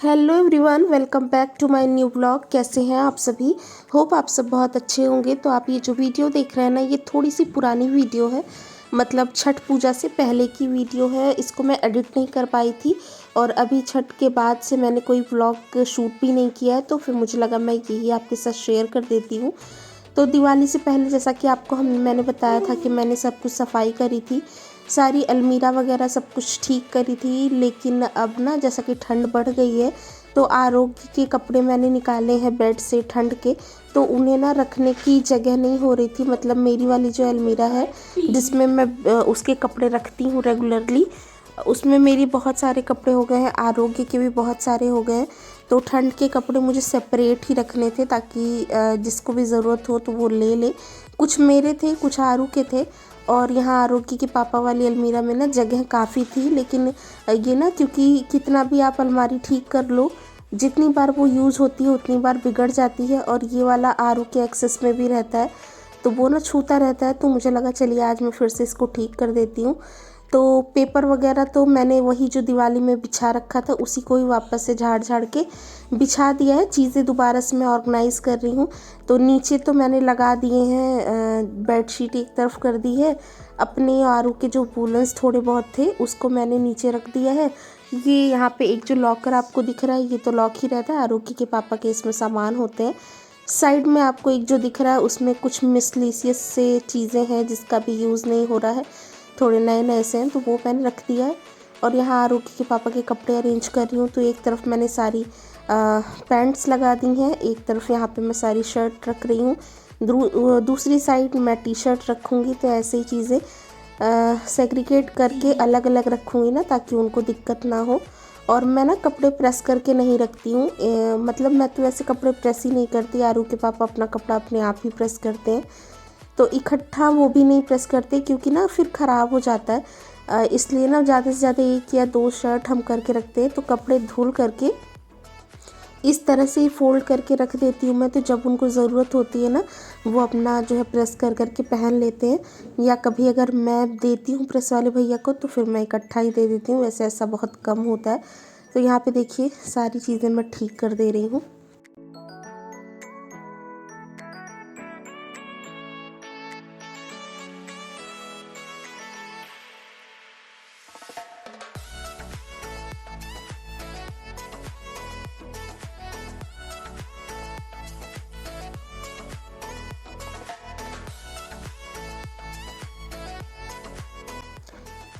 Hello everyone, welcome back to my new blog. कैसे हैं आप सभी? होप आप सब बहुत अच्छे होंगे। तो आप ये जो वीडियो देख रहे हैं ना, ये थोड़ी सी पुरानी वीडियो है। मतलब छठ पूजा से पहले की वीडियो है। इसको मैं एडिट नहीं कर पाई थी और अभी छठ के बाद से मैंने कोई व्लॉग शूट भी नहीं किया है, तो फिर मुझे लगा मैं यही आपके साथ शेयर कर देती हूँ। तो दिवाली से पहले जैसा कि आपको मैंने बताया था कि मैंने सब कुछ सफाई करी थी, सारी अलमीरा वगैरह सब कुछ ठीक करी थी। लेकिन अब ना जैसा कि ठंड बढ़ गई है, तो आरोग्य के कपड़े मैंने निकाले हैं बेड से ठंड के, तो उन्हें ना रखने की जगह नहीं हो रही थी। मतलब मेरी वाली जो अलमीरा है जिसमें मैं उसके कपड़े रखती हूँ रेगुलरली, उसमें मेरी बहुत सारे कपड़े हो गए हैं, आरोग्य के भी बहुत सारे हो गए हैं। तो ठंड के कपड़े मुझे सेपरेट ही रखने थे ताकि जिसको भी ज़रूरत हो तो वो ले ले। कुछ मेरे थे, कुछ आरू के थे। और यहाँ आरोग्य के पापा वाली अलमीरा में ना जगह काफ़ी थी, लेकिन ये ना क्योंकि कितना भी आप अलमारी ठीक कर लो, जितनी बार वो यूज़ होती है उतनी बार बिगड़ जाती है। और ये वाला आरू के एक्सेस में भी रहता है, तो वो ना छूता रहता है। तो मुझे लगा चलिए आज मैं फिर से इसको ठीक कर देती हूँ। तो पेपर वगैरह तो मैंने वही जो दिवाली में बिछा रखा था उसी को ही वापस से झाड़ झाड़ के बिछा दिया है। चीज़ें दोबारा से मैं ऑर्गेनाइज़ कर रही हूँ। तो नीचे तो मैंने लगा दिए हैं, बेडशीट एक तरफ कर दी है। अपने आरू के जो वूलन्स थोड़े बहुत थे उसको मैंने नीचे रख दिया है। ये यहाँ पे एक जो लॉकर आपको दिख रहा है, ये तो लॉक ही रहता है, आरोग्य के पापा के इसमें सामान होते हैं। साइड में आपको एक जो दिख रहा है उसमें कुछ मिसलीसियस से चीज़ें हैं जिसका भी यूज़ नहीं हो रहा है, थोड़े नए नए से हैं, तो वो मैंने रख दिया है। और यहाँ आरोग्य के पापा के कपड़े अरेंज कर रही हूँ। तो एक तरफ मैंने सारी पैंट्स लगा दी हैं, एक तरफ यहाँ पे मैं सारी शर्ट रख रही हूँ, दूसरी साइड मैं टी शर्ट रखूँगी। तो ऐसे ही चीज़ें सेग्रीगेट करके अलग अलग रखूँगी ना, ताकि उनको दिक्कत ना हो। और मैं ना कपड़े प्रेस करके नहीं रखती हूँ, मतलब मैं तो ऐसे कपड़े प्रेस ही नहीं करती। आरू के पापा अपना कपड़ा अपने आप ही प्रेस करते हैं, तो इकट्ठा वो भी नहीं प्रेस करते क्योंकि ना फिर ख़राब हो जाता है। इसलिए ना ज़्यादा से ज़्यादा एक या दो शर्ट हम करके रखते हैं। तो कपड़े धुल करके इस तरह से ही फोल्ड करके रख देती हूँ मैं। तो जब उनको ज़रूरत होती है ना, वो अपना जो है प्रेस कर करके पहन लेते हैं। या कभी अगर मैं देती हूँ प्रेस वाले भैया को तो फिर मैं इकट्ठा ही दे देती हूँ, वैसे ऐसा बहुत कम होता है। तो यहाँ पे देखिए सारी चीज़ें मैं ठीक कर दे रही हूँ।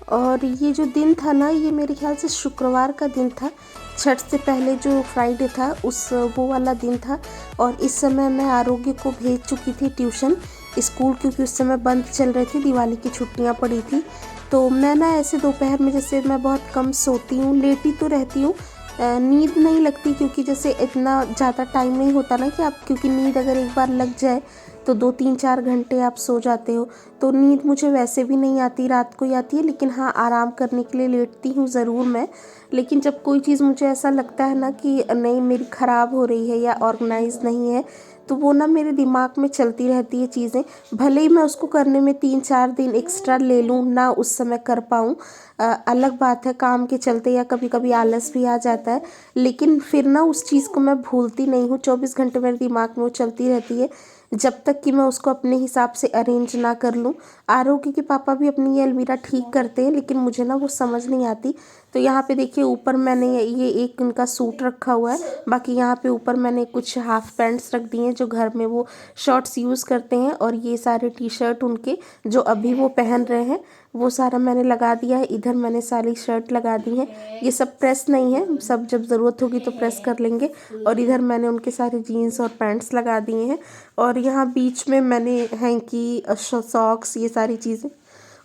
और ये जो दिन था ना, ये मेरे ख्याल से शुक्रवार का दिन था। छठ से पहले जो फ्राइडे था उस वो वाला दिन था। और इस समय मैं आरोग्य को भेज चुकी थी ट्यूशन, स्कूल, क्योंकि उस समय बंद चल रही थी, दिवाली की छुट्टियां पड़ी थी। तो मैं ना ऐसे दोपहर में, जैसे मैं बहुत कम सोती हूँ, लेटी तो रहती हूँ, नींद नहीं लगती, क्योंकि जैसे इतना ज़्यादा टाइम नहीं होता ना कि आप, क्योंकि नींद अगर एक बार लग जाए तो 2 3 4 घंटे आप सो जाते हो। तो नींद मुझे वैसे भी नहीं आती, रात को ही आती है। लेकिन हाँ, आराम करने के लिए लेटती हूँ ज़रूर मैं। लेकिन जब कोई चीज़ मुझे ऐसा लगता है ना कि नहीं मेरी ख़राब हो रही है या ऑर्गेनाइज नहीं है, तो वो ना मेरे दिमाग में चलती रहती है चीज़ें। भले ही मैं उसको करने में 3 4 दिन एक्स्ट्रा ले लूँ, ना उस समय कर पाऊँ, अलग बात है, काम के चलते या कभी कभी आलस भी आ जाता है। लेकिन फिर ना उस चीज़ को मैं भूलती नहीं हूँ, 24 घंटे मेरे दिमाग में वो चलती रहती है, जब तक कि मैं उसको अपने हिसाब से अरेंज ना कर लूँ। आरोग्य के पापा भी अपनी ये अलमीरा ठीक करते हैं, लेकिन मुझे ना वो समझ नहीं आती। तो यहाँ पे देखिए ऊपर मैंने ये एक उनका सूट रखा हुआ है, बाकी यहाँ पे ऊपर मैंने कुछ हाफ पैंट्स रख दिए हैं जो घर में वो शॉर्ट्स यूज़ करते हैं। और ये सारे टी शर्ट उनके जो अभी वो पहन रहे हैं वो सारा मैंने लगा दिया है। इधर मैंने सारी शर्ट लगा दी है, ये सब प्रेस नहीं है, सब जब ज़रूरत होगी तो प्रेस कर लेंगे। और इधर मैंने उनके सारे जीन्स और पैंट्स लगा दिए हैं। और यहाँ बीच में मैंने हैंकी, सॉक्स, ये सारी चीज़ें।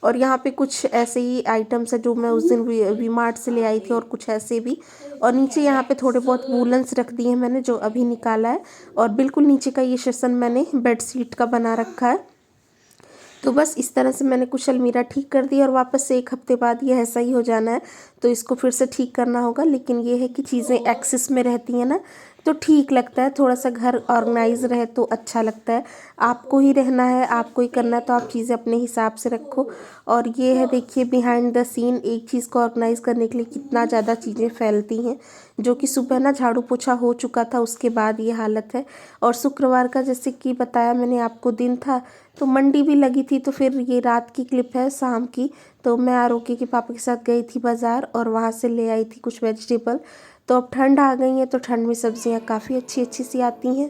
और यहाँ पे कुछ ऐसे ही आइटम्स है जो मैं उस दिन वी मार्ट से ले आई थी, और कुछ ऐसे भी। और नीचे यहाँ पे थोड़े बहुत वूलन्स रख दिए हैं मैंने, जो अभी निकाला है। और बिल्कुल नीचे का ये सेक्शन मैंने बेड शीट का बना रखा है। तो बस इस तरह से मैंने कुछ अलमीरा ठीक कर दी, और वापस से 1 हफ्ते बाद ये ऐसा ही हो जाना है, तो इसको फिर से ठीक करना होगा। लेकिन ये है कि चीज़ें एक्सेस में रहती हैं ना, तो ठीक लगता है, थोड़ा सा घर ऑर्गेनाइज रहे तो अच्छा लगता है। आपको ही रहना है, आपको ही करना है, तो आप चीज़ें अपने हिसाब से रखो। और ये है देखिए बिहाइंड द सीन, एक चीज़ को ऑर्गेनाइज करने के लिए कितना ज़्यादा चीज़ें फैलती हैं, जो कि सुबह ना झाड़ू पोछा हो चुका था उसके बाद ये हालत है। और शुक्रवार का जैसे कि बताया मैंने आपको दिन था, तो मंडी भी लगी थी, तो फिर ये रात की क्लिप है शाम की। तो मैं आरोग्य के पापा के साथ गई थी बाज़ार और वहाँ से ले आई थी कुछ वेजिटेबल। तो अब ठंड आ गई है, तो ठंड में सब्जियां काफ़ी अच्छी अच्छी सी आती हैं।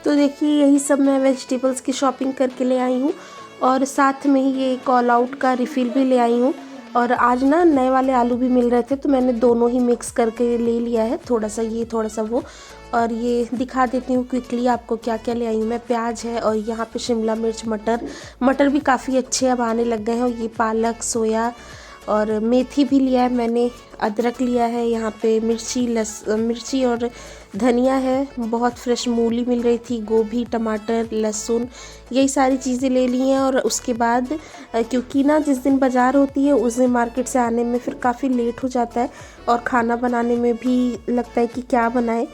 तो देखिए यही सब मैं वेजिटेबल्स की शॉपिंग करके ले आई हूँ, और साथ में ही ये कॉल आउट का रिफ़िल भी ले आई हूँ। और आज ना नए वाले आलू भी मिल रहे थे, तो मैंने दोनों ही मिक्स करके ले लिया है, थोड़ा सा ये थोड़ा सा वो। और ये दिखा देती हूँ क्विकली आपको क्या क्या ले आई हूँ मैं। प्याज है, और यहाँ पे शिमला मिर्च, मटर, मटर भी काफ़ी अच्छे अब आने लग गए हैं। और ये पालक, सोया, और मेथी भी लिया है मैंने, अदरक लिया है, यहाँ पे मिर्ची और धनिया है, बहुत फ्रेश मूली मिल रही थी, गोभी, टमाटर, लहसुन, यही सारी चीज़ें ले ली हैं। और उसके बाद क्योंकि ना जिस दिन बाज़ार होती है उस दिन मार्केट से आने में फिर काफ़ी लेट हो जाता है, और खाना बनाने में भी लगता है कि क्या बनाए।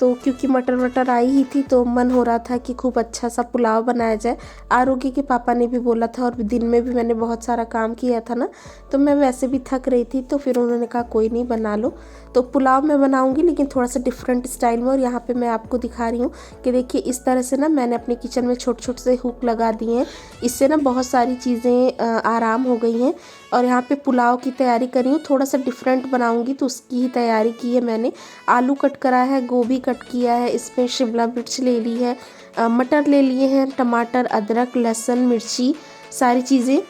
तो क्योंकि मटर वटर आई ही थी, तो मन हो रहा था कि खूब अच्छा सा पुलाव बनाया जाए। आरोग्य के पापा ने भी बोला था, और दिन में भी मैंने बहुत सारा काम किया था ना, तो मैं वैसे भी थक रही थी, तो फिर उन्होंने कहा कोई नहीं बना लो। तो पुलाव मैं बनाऊंगी लेकिन थोड़ा सा डिफरेंट स्टाइल में। और यहाँ पे मैं आपको दिखा रही हूँ कि देखिए इस तरह से ना मैंने अपने किचन में छोटे छोटे से हुक लगा दिए हैं, इससे ना बहुत सारी चीज़ें आराम हो गई हैं। और यहाँ पे पुलाव की तैयारी कर रही हूँ, थोड़ा सा डिफरेंट बनाऊंगी, तो उसकी ही तैयारी की है मैंने। आलू कट करा है, गोभी कट किया है, इसमें शिमला मिर्च ले ली है, मटर ले लिए हैं, टमाटर, अदरक, लहसुन, मिर्ची, सारी चीज़ें।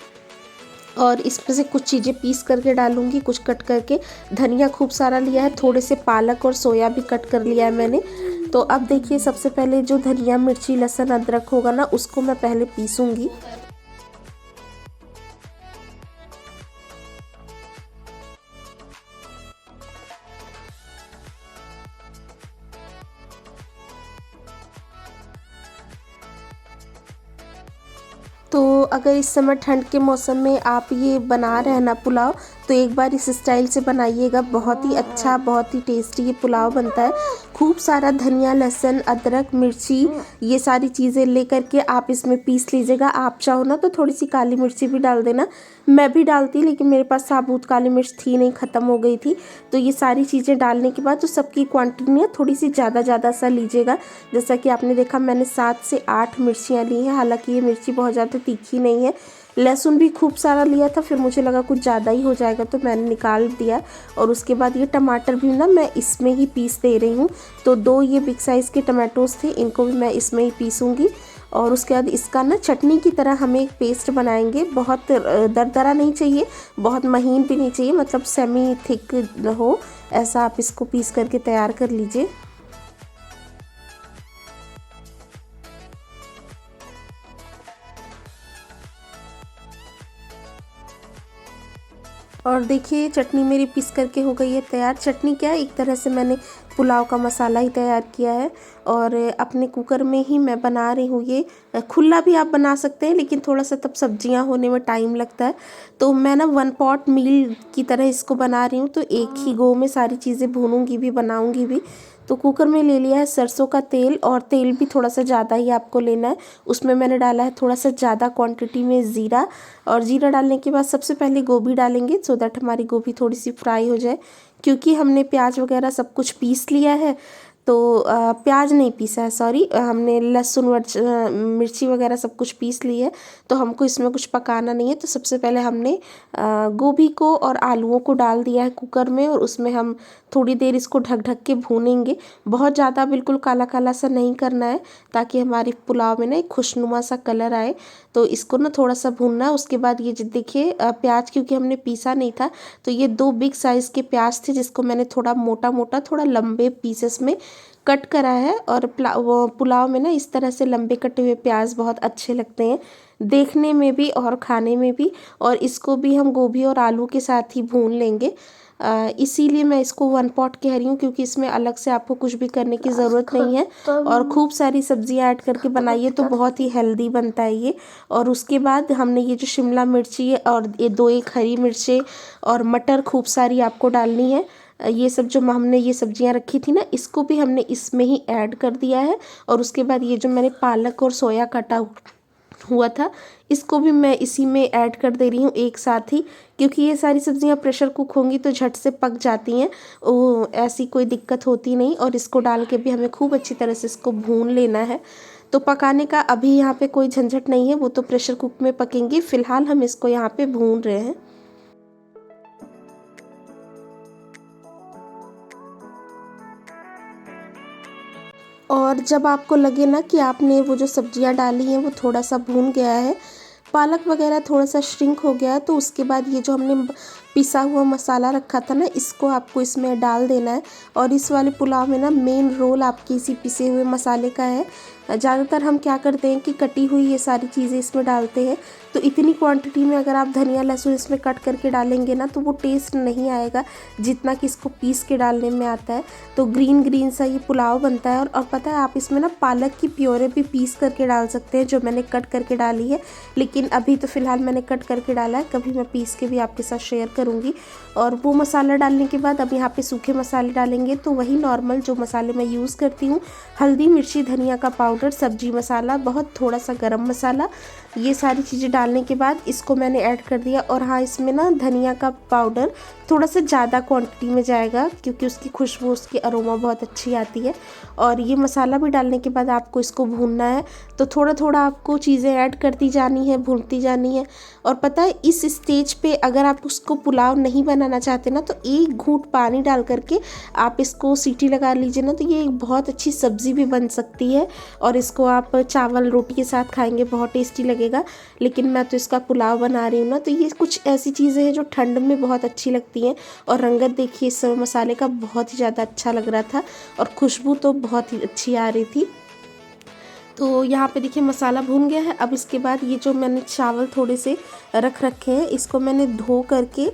और इसमें से कुछ चीज़ें पीस करके डालूंगी, कुछ कट करके। धनिया खूब सारा लिया है, थोड़े से पालक और सोया भी कट कर लिया है मैंने। तो अब देखिए सबसे पहले जो धनिया, मिर्ची, लहसुन, अदरक होगा ना, उसको मैं पहले पीसूंगी। तो अगर इस समय ठंड के मौसम में आप ये बना रहे हैं ना पुलाव, तो एक बार इस स्टाइल से बनाइएगा, बहुत ही अच्छा, बहुत ही टेस्टी ये पुलाव बनता है। खूब सारा धनिया, लहसुन, अदरक, मिर्ची, ये सारी चीज़ें लेकर के आप इसमें पीस लीजिएगा। आप चाहो ना तो थोड़ी सी काली मिर्ची भी डाल देना, मैं भी डालती, लेकिन मेरे पास साबुत काली मिर्च थी नहीं, ख़त्म हो गई थी। तो ये सारी चीज़ें डालने के बाद तो सबकी क्वांटिटी में थोड़ी सी ज़्यादा सा लीजिएगा। जैसा कि आपने देखा मैंने 7 से 8 मिर्चियाँ ली हैं, हालांकि ये मिर्ची बहुत ज़्यादा तीखी नहीं है। लहसुन भी खूब सारा लिया था, फिर मुझे लगा कुछ ज़्यादा ही हो जाएगा, तो मैंने निकाल दिया। और उसके बाद ये टमाटर भी ना मैं इसमें ही पीस दे रही हूँ। तो 2 ये बिग साइज़ के टमाटोज़ थे, इनको भी मैं इसमें ही पीसूँगी। और उसके बाद इसका ना चटनी की तरह हम एक पेस्ट बनाएंगे। बहुत दरदरा नहीं चाहिए, बहुत महीन भी नहीं चाहिए, मतलब सेमी थिक हो, ऐसा आप इसको पीस करके तैयार कर लीजिए। और देखिए चटनी मेरी पीस करके हो गई है तैयार। चटनी क्या है, एक तरह से मैंने पुलाव का मसाला ही तैयार किया है, और अपने कुकर में ही मैं बना रही हूँ। ये खुला भी आप बना सकते हैं, लेकिन थोड़ा सा तब सब्जियां होने में टाइम लगता है। तो मैं ना 1 पॉट मील की तरह इसको बना रही हूँ, तो एक ही गो में सारी चीज़ें भूनूंगी भी, बनाऊंगी भी। तो कुकर में ले लिया है सरसों का तेल, और तेल भी थोड़ा सा ज़्यादा ही आपको लेना है। उसमें मैंने डाला है थोड़ा सा ज़्यादा क्वांटिटी में ज़ीरा। और ज़ीरा डालने के बाद सबसे पहले गोभी डालेंगे, सो दैट हमारी गोभी थोड़ी सी फ्राई हो जाए। क्योंकि हमने प्याज वगैरह सब कुछ पीस लिया है, तो प्याज नहीं पीसा है, सॉरी, हमने लहसुन मिर्ची वगैरह सब कुछ पीस ली है, तो हमको इसमें कुछ पकाना नहीं है। तो सबसे पहले हमने गोभी को और आलूओं को डाल दिया है कुकर में, और उसमें हम थोड़ी देर इसको ढक ढक के भूनेंगे। बहुत ज़्यादा बिल्कुल काला काला सा नहीं करना है, ताकि हमारी पुलाव में ना एक खुशनुमा सा कलर आए। तो इसको ना थोड़ा सा भूनना है। उसके बाद ये देखिए प्याज, क्योंकि हमने पीसा नहीं था, तो ये 2 बिग साइज़ के प्याज थे, जिसको मैंने थोड़ा मोटा मोटा, थोड़ा लंबे पीसेस में कट करा है। और वो पुलाव में ना इस तरह से लंबे कटे हुए प्याज बहुत अच्छे लगते हैं देखने में भी और खाने में भी। और इसको भी हम गोभी और आलू के साथ ही भून लेंगे। इसीलिए मैं इसको वन पॉट कह रही हूँ, क्योंकि इसमें अलग से आपको कुछ भी करने की ज़रूरत नहीं है। और खूब सारी सब्जियाँ ऐड करके बनाइए तो बहुत ही हेल्दी बनता है ये। और उसके बाद हमने ये जो शिमला मिर्ची और ये 2-1 हरी मिर्चें और मटर खूब सारी आपको डालनी है। ये सब जो हमने ये सब्जियां रखी थी ना, इसको भी हमने इसमें ही ऐड कर दिया है। और उसके बाद ये जो मैंने पालक और सोया काटा हुआ था, इसको भी मैं इसी में ऐड कर दे रही हूँ एक साथ ही, क्योंकि ये सारी सब्जियां प्रेशर कुक होंगी तो झट से पक जाती हैं, वो ऐसी कोई दिक्कत होती नहीं। और इसको डाल के भी हमें खूब अच्छी तरह से इसको भून लेना है। तो पकाने का अभी यहाँ पे कोई झंझट नहीं है, वो तो प्रेशर कुक में पकेंगी। फ़िलहाल हम इसको यहाँ पे भून रहे हैं। और जब आपको लगे ना कि आपने वो जो सब्जियां डाली हैं वो थोड़ा सा भून गया है, पालक वगैरह थोड़ा सा श्रिंक हो गया है, तो उसके बाद ये जो हमने पिसा हुआ मसाला रखा था ना, इसको आपको इसमें डाल देना है। और इस वाले पुलाव में ना मेन रोल आपकी इसी पिसे हुए मसाले का है। ज़्यादातर हम क्या करते हैं कि कटी हुई ये सारी चीज़ें इसमें डालते हैं, तो इतनी क्वांटिटी में अगर आप धनिया लहसुन इसमें कट करके डालेंगे ना तो वो टेस्ट नहीं आएगा जितना कि इसको पीस के डालने में आता है। तो ग्रीन ग्रीन सा ये पुलाव बनता है। और पता है, आप इसमें ना पालक की प्योरे भी पीस करके डाल सकते हैं, जो मैंने कट करके डाली है। लेकिन अभी तो फ़िलहाल मैंने कट करके डाला है, कभी मैं पीस के भी आपके साथ शेयर करूँगी। और वो मसाला डालने के बाद अब यहाँ पे सूखे मसाले डालेंगे, तो वही नॉर्मल जो मसाले मैं यूज़ करती हूँ, हल्दी मिर्ची धनिया का पाउडर, सब्जी मसाला, बहुत थोड़ा सा गरम मसाला, ये सारी चीज़ें डालने के बाद इसको मैंने ऐड कर दिया। और हाँ, इसमें ना धनिया का पाउडर थोड़ा सा ज़्यादा क्वांटिटी में जाएगा, क्योंकि उसकी खुशबू, उसकी अरोमा बहुत अच्छी आती है। और ये मसाला भी डालने के बाद आपको इसको भूनना है, तो थोड़ा थोड़ा आपको चीज़ें ऐड करती जानी है, भूनती जानी है। और पता है, इस स्टेज पे अगर आप उसको पुलाव नहीं बनाना चाहते ना, तो 1 घूंट पानी डाल करके आप इसको सीटी लगा लीजिए ना, तो ये एक बहुत अच्छी सब्ज़ी भी बन सकती है। और इसको आप चावल रोटी के साथ खाएंगे, बहुत टेस्टी लगेगा। लेकिन मैं तो इसका पुलाव बना रही हूँ ना, तो ये कुछ ऐसी चीज़ें हैं जो ठंड में बहुत अच्छी लगती हैं। और रंगत देखिए इस समय मसाले का, बहुत ही ज़्यादा अच्छा लग रहा था और खुशबू तो बहुत ही अच्छी आ रही थी। तो यहाँ पे देखिए मसाला भून गया है। अब इसके बाद ये जो मैंने चावल थोड़े से रख रखे हैं, इसको मैंने धो करके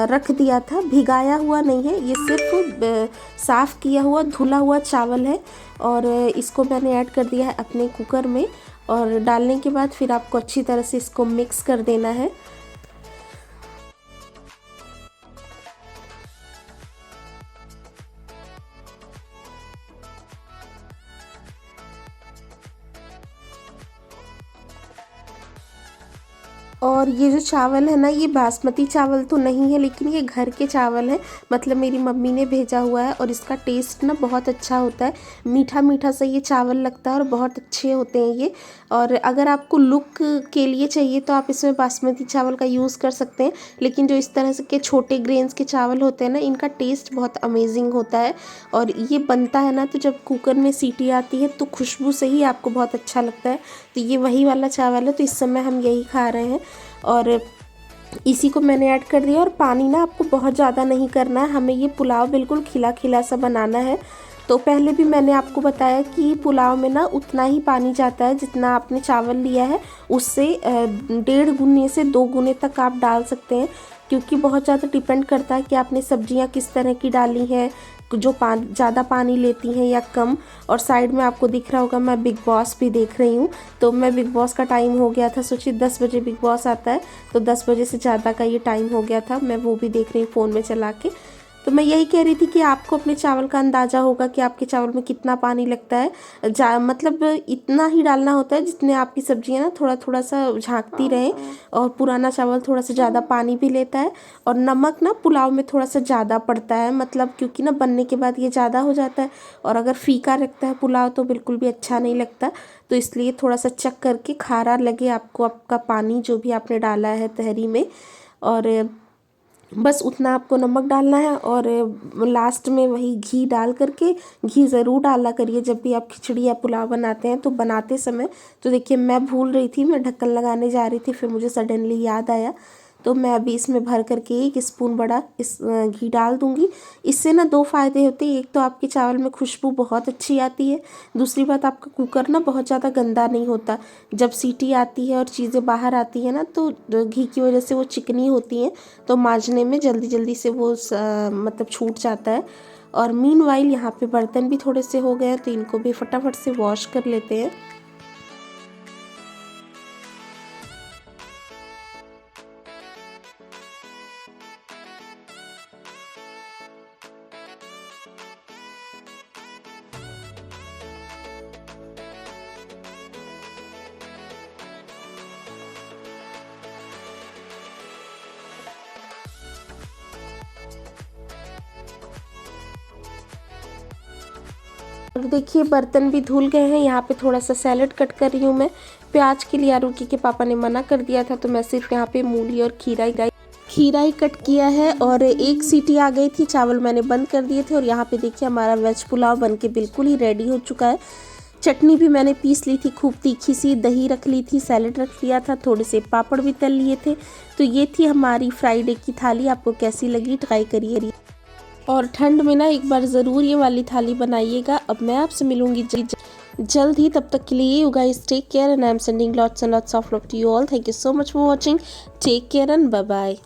रख दिया था, भिगाया हुआ नहीं है, ये सिर्फ साफ़ किया हुआ धुला हुआ चावल है। और इसको मैंने ऐड कर दिया है अपने कुकर में। और डालने के बाद फिर आपको अच्छी तरह से इसको मिक्स कर देना है। और ये जो चावल है ना, ये बासमती चावल तो नहीं है, लेकिन ये घर के चावल है, मतलब मेरी मम्मी ने भेजा हुआ है। और इसका टेस्ट ना बहुत अच्छा होता है, मीठा मीठा सा ये चावल लगता है और बहुत अच्छे होते हैं ये। और अगर आपको लुक के लिए चाहिए तो आप इसमें बासमती चावल का यूज़ कर सकते हैं, लेकिन जो इस तरह से के छोटे ग्रेन्स के चावल होते हैं ना, इनका टेस्ट बहुत अमेजिंग होता है। और ये बनता है ना, तो जब कुकर में सीटी आती है तो खुशबू से ही आपको बहुत अच्छा लगता है। तो ये वही वाला चावल है, तो इस समय हम यही खा रहे हैं। और इसी को मैंने ऐड कर दिया। और पानी ना आपको बहुत ज़्यादा नहीं करना है, हमें ये पुलाव बिल्कुल खिला खिला सा बनाना है। तो पहले भी मैंने आपको बताया कि पुलाव में ना उतना ही पानी जाता है जितना आपने चावल लिया है, उससे 1.5 गुने से 2 गुने तक आप डाल सकते हैं, क्योंकि बहुत ज़्यादा डिपेंड करता है कि आपने सब्जियां किस तरह की डाली हैं, जो ज़्यादा पानी लेती हैं या कम। और साइड में आपको दिख रहा होगा मैं बिग बॉस भी देख रही हूँ, तो मैं बिग बॉस का टाइम हो गया था, सोचिए 10 बजे बिग बॉस आता है, तो 10 बजे से ज़्यादा का ये टाइम हो गया था, मैं वो भी देख रही हूँ फ़ोन में चला के। तो मैं यही कह रही थी कि आपको अपने चावल का अंदाज़ा होगा कि आपके चावल में कितना पानी लगता है। मतलब इतना ही डालना होता है जितने आपकी सब्जियां ना थोड़ा थोड़ा सा झाँकती रहें। और पुराना चावल थोड़ा सा ज़्यादा पानी भी लेता है। और नमक ना पुलाव में थोड़ा सा ज़्यादा पड़ता है, मतलब क्योंकि ना बनने के बाद ये ज़्यादा हो जाता है, और अगर फीका रखता है पुलाव तो बिल्कुल भी अच्छा नहीं लगता। तो इसलिए थोड़ा सा चेक करके खारा लगे आपको आपका पानी जो भी आपने डाला है तहरी में, और बस उतना आपको नमक डालना है। और लास्ट में वही घी डाल करके, घी ज़रूर डाला करिए जब भी आप खिचड़ी या पुलाव बनाते हैं। तो बनाते समय तो देखिए मैं भूल रही थी, मैं ढक्कन लगाने जा रही थी, फिर मुझे सडनली याद आया, तो मैं अभी इसमें भर करके 1 स्पून बड़ा इस घी डाल दूँगी। इससे ना 2 फ़ायदे होते हैं, एक तो आपके चावल में खुशबू बहुत अच्छी आती है, दूसरी बात आपका कुकर ना बहुत ज़्यादा गंदा नहीं होता। जब सीटी आती है और चीज़ें बाहर आती हैं ना तो घी की वजह से वो चिकनी होती हैं, तो मांजने में जल्दी जल्दी से वो मतलब छूट जाता है। और मीनवाइल यहाँ पे बर्तन भी थोड़े से हो गए हैं, तो इनको भी फटाफट से वॉश कर लेते हैं। और देखिए बर्तन भी धुल गए हैं। यहाँ पे थोड़ा सा सैलेड कट कर रही हूँ मैं। प्याज के लिए आरुषि के पापा ने मना कर दिया था, तो मैं सिर्फ यहाँ पे मूली और खीरा ही कट किया है। और 1 सीटी आ गई थी, चावल मैंने बंद कर दिए थे। और यहाँ पे देखिए हमारा वेज पुलाव बनके बिल्कुल ही रेडी हो चुका है। चटनी भी मैंने पीस ली थी खूब तीखी सी, दही रख ली थी, सैलेड रख लिया था, थोड़े से पापड़ भी तल लिए थे। तो ये थी हमारी फ्राइडे की थाली। आपको कैसी लगी ट्राई करिए, और ठंड में ना एक बार ज़रूर ये वाली थाली बनाइएगा। अब मैं आपसे मिलूंगी जल्द ही, तब तक के लिए you guys take care and I am sending lots and lots of love to you all. Thank you so much for watching, take care and bye bye.